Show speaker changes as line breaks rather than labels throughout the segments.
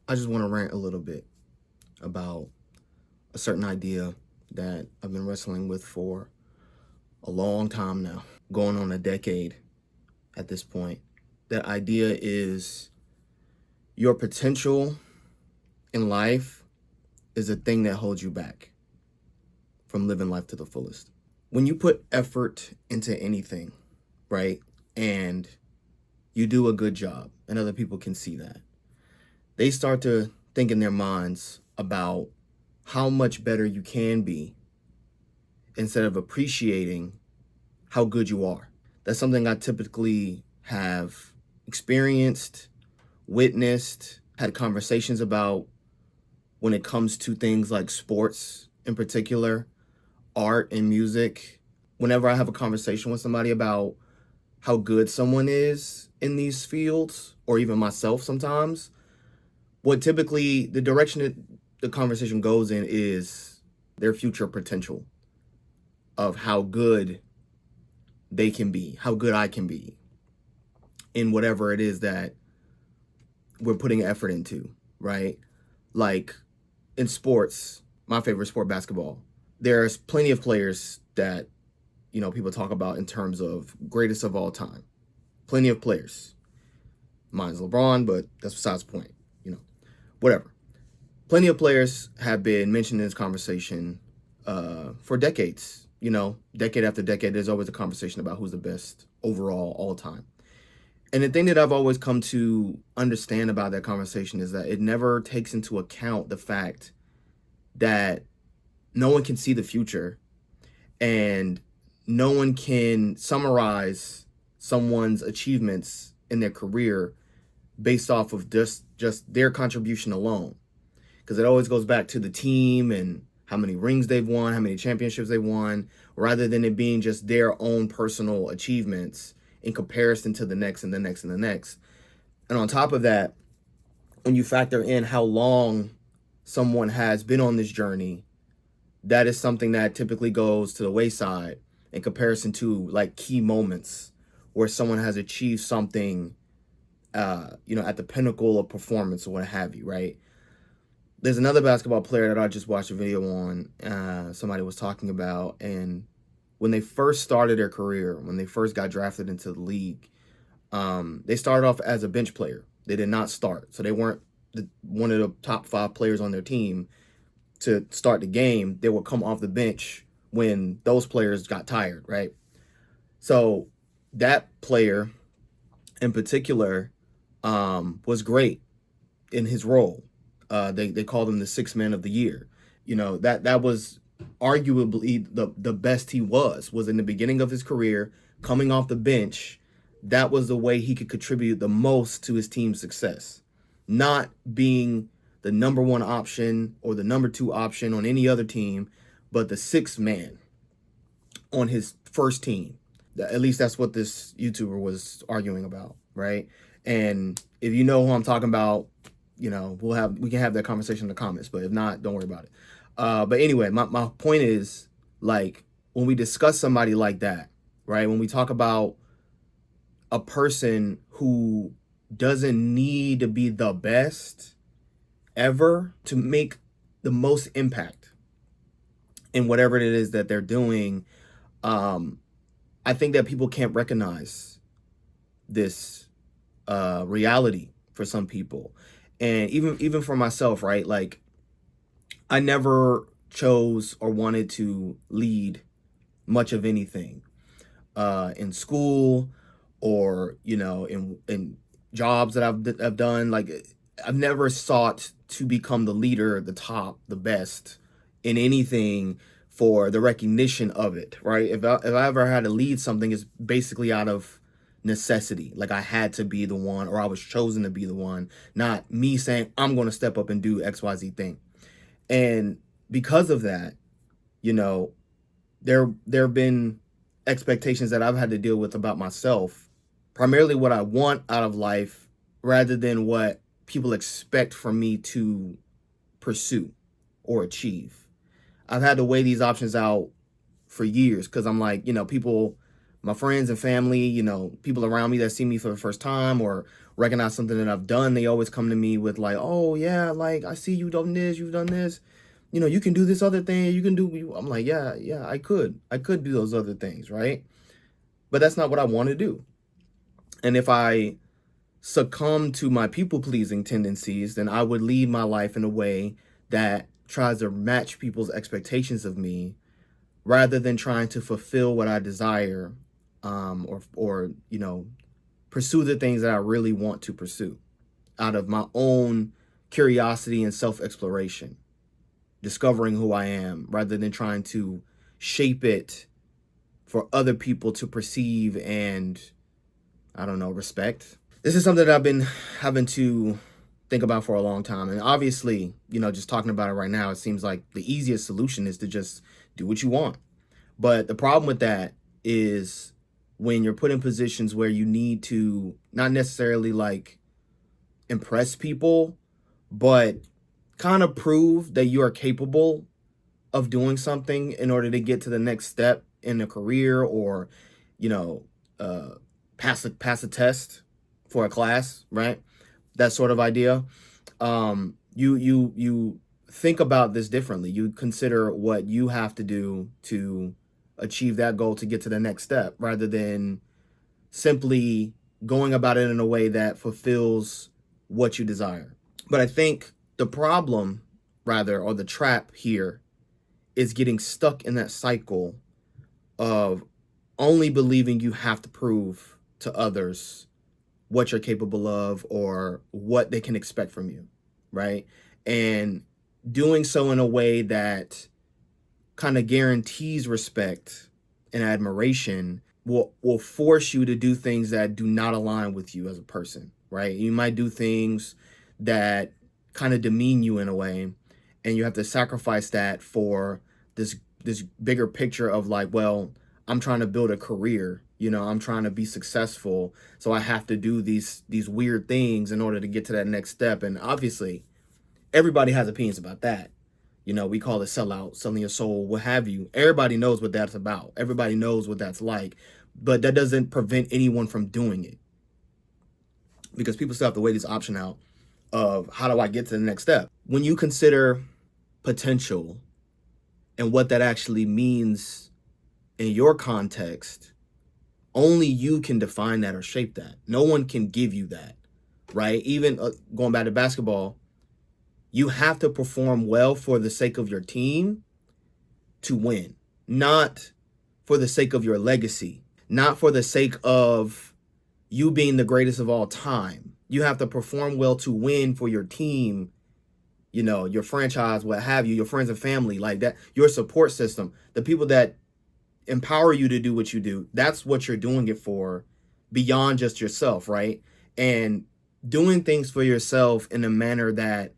I just want to rant a little bit about a certain idea that I've been wrestling with for a long time now, going on a decade at this point. That idea is your potential in life is a thing that holds you back from living life to the fullest. When you put effort into anything, right, and you do a good job, and other people can see that, they start to think in their minds about how much better you can be instead of appreciating how good you are. That's something I typically have experienced, witnessed, had conversations about when it comes to things like sports in particular, art and music. Whenever I have a conversation with somebody about how good someone is in these fields, or even myself sometimes, what typically the direction that the conversation goes in is their future potential of how good they can be, how good I can be in whatever it is that we're putting effort into, right? Like in sports, my favorite sport, basketball, there's plenty of players that, people talk about in terms of greatest of all time. Plenty of players. Mine's LeBron, but that's besides the point, whatever. Plenty of players have been mentioned in this conversation for decades. Decade after decade, there's always a conversation about who's the best overall all time. And the thing that I've always come to understand about that conversation is that it never takes into account the fact that no one can see the future and no one can summarize someone's achievements in their career based off of just their contribution alone. Because it always goes back to the team and how many rings they've won, how many championships they've won, rather than it being just their own personal achievements in comparison to the next and the next and the next. And on top of that, when you factor in how long someone has been on this journey, that is something that typically goes to the wayside in comparison to like key moments where someone has achieved something, at the pinnacle of performance or what have you, right? There's another basketball player that I just watched a video on, somebody was talking about, and when they first started their career, when they first got drafted into the league, they started off as a bench player. They did not start. So they weren't one of the top 5 players on their team to start the game. They would come off the bench when those players got tired, right? So that player in particular was great in his role. They called him the 6th man of the year. That was arguably the best he was in the beginning of his career, coming off the bench. That was the way he could contribute the most to his team's success, not being the number 1 option or the number 2 option on any other team, but the 6th man on his first team. At least that's what this YouTuber was arguing about, right? And if you know who I'm talking about, we can have that conversation in the comments, but if not, don't worry about it. But anyway, my point is, like, when we discuss somebody like that, right? When we talk about a person who doesn't need to be the best ever to make the most impact in whatever it is that they're doing, I think that people can't recognize this reality for some people. And even for myself, right? Like, I never chose or wanted to lead much of anything in school or, in jobs that I've done. Like, I've never sought to become the leader, the top, the best in anything for the recognition of it, right? If I ever had to lead something, it's basically out of necessity. Like, I had to be the one, or I was chosen to be the one, not me saying I'm going to step up and do XYZ thing. And because of that, there have been expectations that I've had to deal with about myself, primarily what I want out of life rather than what people expect from me to pursue or achieve. I've had to weigh these options out for years because I'm like, people, my friends and family, people around me that see me for the first time, or recognize something that I've done, they always come to me with like, oh yeah, like I see you've done this, you can do this other thing, I'm like, yeah, I could do those other things, right? But that's not what I want to do. And if I succumb to my people-pleasing tendencies, then I would lead my life in a way that tries to match people's expectations of me rather than trying to fulfill what I desire, or pursue the things that I really want to pursue out of my own curiosity and self-exploration, discovering who I am rather than trying to shape it for other people to perceive and, I don't know, respect. This is something that I've been having to think about for a long time. And obviously, just talking about it right now, it seems like the easiest solution is to just do what you want. But the problem with that is when you're put in positions where you need to not necessarily like impress people, but kind of prove that you are capable of doing something in order to get to the next step in a career, or, pass a test for a class, right? That sort of idea. You think about this differently. You consider what you have to do to achieve that goal to get to the next step, rather than simply going about it in a way that fulfills what you desire. But I think the problem, rather, or the trap here, is getting stuck in that cycle of only believing you have to prove to others what you're capable of or what they can expect from you, right? And doing so in a way that kind of guarantees respect and admiration will force you to do things that do not align with you as a person, right? You might do things that kind of demean you in a way, and you have to sacrifice that for this bigger picture of like, well, I'm trying to build a career, I'm trying to be successful, so I have to do these weird things in order to get to that next step. And obviously, everybody has opinions about that. We call it sellout, selling your soul, what have you. Everybody knows what that's about. Everybody knows what that's like. But that doesn't prevent anyone from doing it, because people still have to weigh this option out of how do I get to the next step. When you consider potential and what that actually means in your context, only you can define that or shape that. No one can give you that, right? Even going back to basketball, you have to perform well for the sake of your team to win, not for the sake of your legacy, not for the sake of you being the greatest of all time. You have to perform well to win for your team, your franchise, what have you, your friends and family, like that, your support system, the people that empower you to do what you do. That's what you're doing it for, beyond just yourself, right? And doing things for yourself in a manner that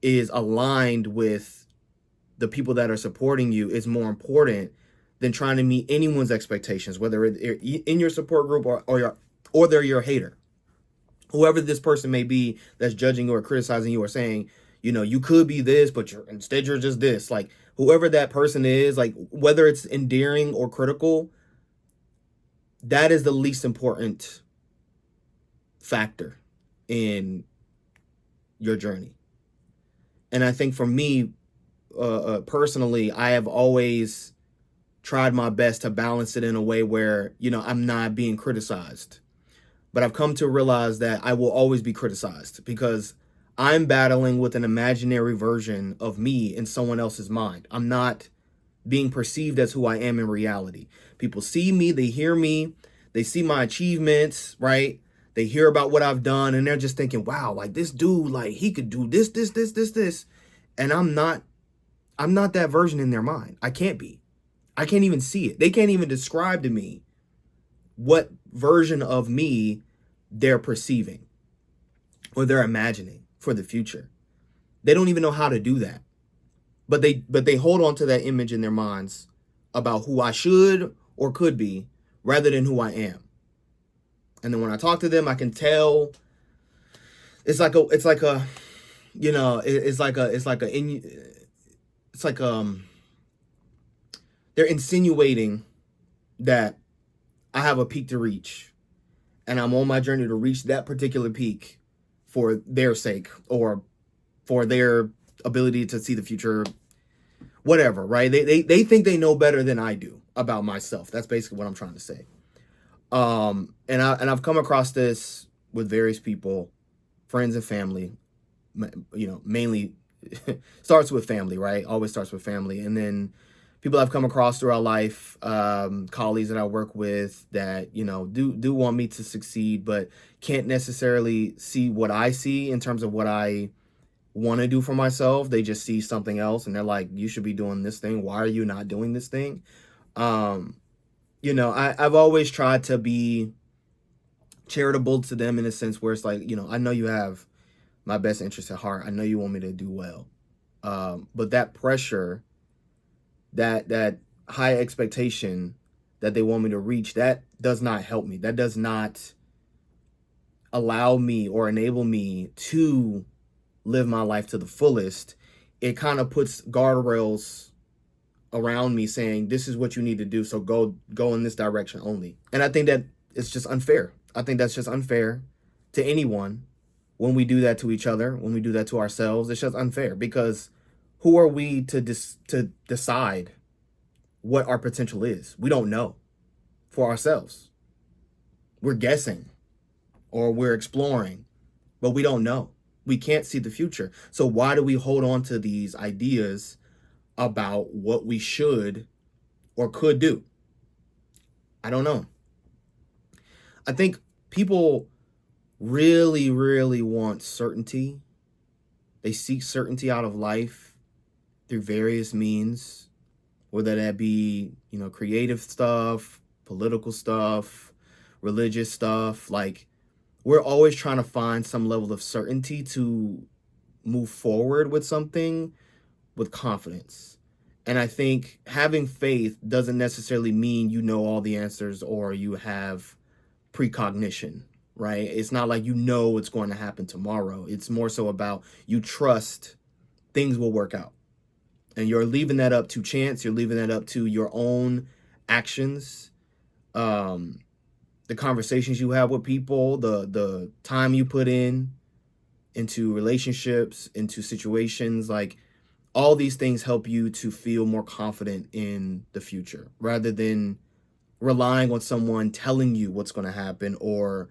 is aligned with the people that are supporting you is more important than trying to meet anyone's expectations, whether it's in your support group or they're your hater. Whoever this person may be that's judging you or criticizing you or saying, you could be this, but instead you're just this. Like, whoever that person is, like, whether it's endearing or critical, that is the least important factor in your journey. And I think for me, personally, I have always tried my best to balance it in a way where, I'm not being criticized. But I've come to realize that I will always be criticized because I'm battling with an imaginary version of me in someone else's mind. I'm not being perceived as who I am in reality. People see me, they hear me, they see my achievements, right? They hear about what I've done, and they're just thinking, wow, like this dude, like he could do this. And I'm not that version in their mind. I can't be. I can't even see it. They can't even describe to me what version of me they're perceiving or they're imagining for the future. They don't even know how to do that. But they hold on to that image in their minds about who I should or could be rather than who I am. And then when I talk to them, I can tell they're insinuating that I have a peak to reach and I'm on my journey to reach that particular peak for their sake or for their ability to see the future, whatever, right? They think they know better than I do about myself. That's basically what I'm trying to say. And I've come across this with various people, friends and family, mainly starts with family, right? Always starts with family. And then people I've come across throughout life, colleagues that I work with that, do want me to succeed, but can't necessarily see what I see in terms of what I want to do for myself. They just see something else and they're like, you should be doing this thing. Why are you not doing this thing? I've always tried to be charitable to them in a sense where it's like, I know you have my best interest at heart. I know you want me to do well. But that pressure, that high expectation that they want me to reach, that does not help me. That does not allow me or enable me to live my life to the fullest. It kind of puts guardrails around me saying, this is what you need to do. So go in this direction only. And I think that it's just unfair. I think that's just unfair to anyone when we do that to each other, when we do that to ourselves. It's just unfair because who are we to decide what our potential is? We don't know for ourselves. We're guessing or we're exploring, but we don't know. We can't see the future. So why do we hold on to these ideas about what we should or could do? I don't know. I think people really, really want certainty. They seek certainty out of life through various means, whether that be, creative stuff, political stuff, religious stuff. Like, we're always trying to find some level of certainty to move forward with something with confidence. And I think having faith doesn't necessarily mean you know all the answers or you have precognition, right? It's not like what's going to happen tomorrow. It's more so about you trust things will work out. And you're leaving that up to chance. You're leaving that up to your own actions, the conversations you have with people, the time you put into relationships, into situations. Like, all these things help you to feel more confident in the future rather than relying on someone telling you what's going to happen or,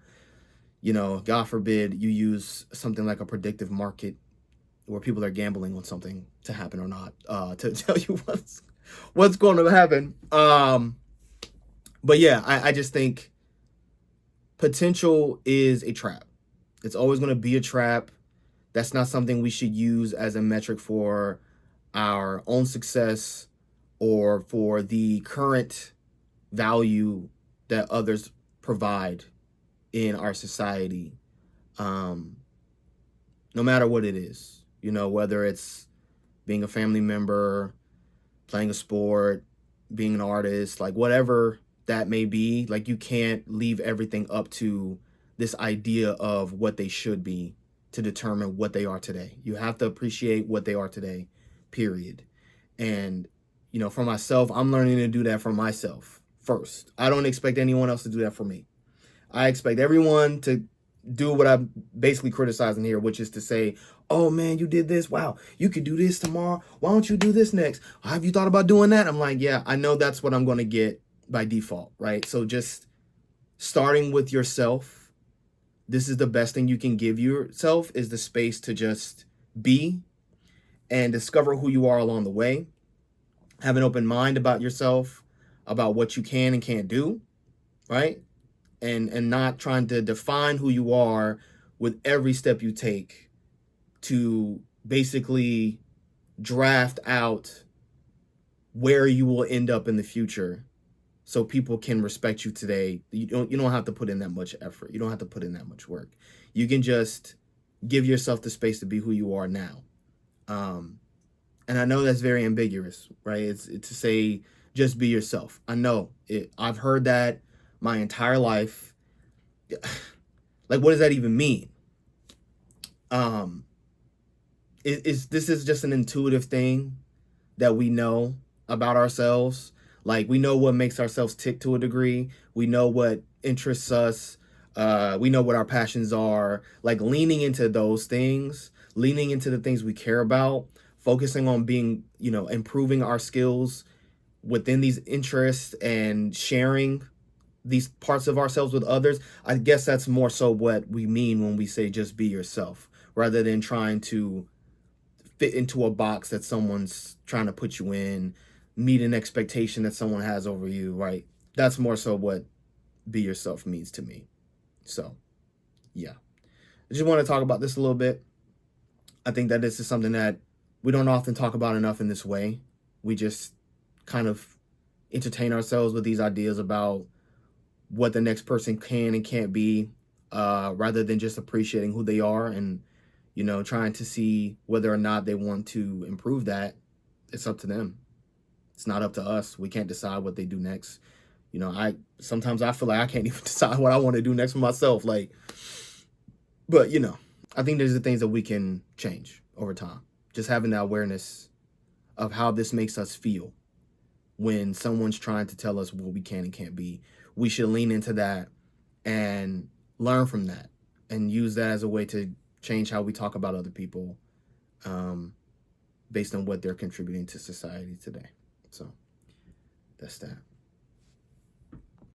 God forbid, you use something like a predictive market where people are gambling on something to happen or not, to tell you what's going to happen. But yeah, I just think potential is a trap. It's always going to be a trap. That's not something we should use as a metric for our own success or for the current value that others provide in our society. No matter what it is, whether it's being a family member, playing a sport, being an artist, like whatever that may be, like you can't leave everything up to this idea of what they should be to determine what they are today. You have to appreciate what they are today, period. And, for myself, I'm learning to do that for myself first. I don't expect anyone else to do that for me. I expect everyone to do what I'm basically criticizing here, which is to say, oh man, you did this. Wow, you could do this tomorrow. Why don't you do this next? Have you thought about doing that? I'm like, yeah, I know that's what I'm going to get by default, right? So just starting with yourself, this is the best thing you can give yourself, is the space to just be and discover who you are along the way. Have an open mind about yourself, about what you can and can't do, right? And not trying to define who you are with every step you take to basically draft out where you will end up in the future so people can respect you today. You don't have to put in that much effort. You don't have to put in that much work. You can just give yourself the space to be who you are now. And I know that's very ambiguous, right? It's to say, just be yourself. I know it. I've heard that my entire life. Like, what does that even mean? This is just an intuitive thing that we know about ourselves. Like, we know what makes ourselves tick to a degree. We know what interests us. We know what our passions are, like leaning into those things, leaning into the things we care about, focusing on being, improving our skills within these interests and sharing these parts of ourselves with others. I guess that's more so what we mean when we say just be yourself, rather than trying to fit into a box that someone's trying to put you in, meet an expectation that someone has over you, right? That's more so what be yourself means to me. So, yeah. I just want to talk about this a little bit. I think that this is something that we don't often talk about enough in this way. We just kind of entertain ourselves with these ideas about what the next person can and can't be, rather than just appreciating who they are and, trying to see whether or not they want to improve that. It's up to them. It's not up to us. We can't decide what they do next. Sometimes I feel like I can't even decide what I want to do next for myself. But I think there's the things that we can change over time. Just having that awareness of how this makes us feel when someone's trying to tell us what we can and can't be. We should lean into that and learn from that and use that as a way to change how we talk about other people, based on what they're contributing to society today. So that's that.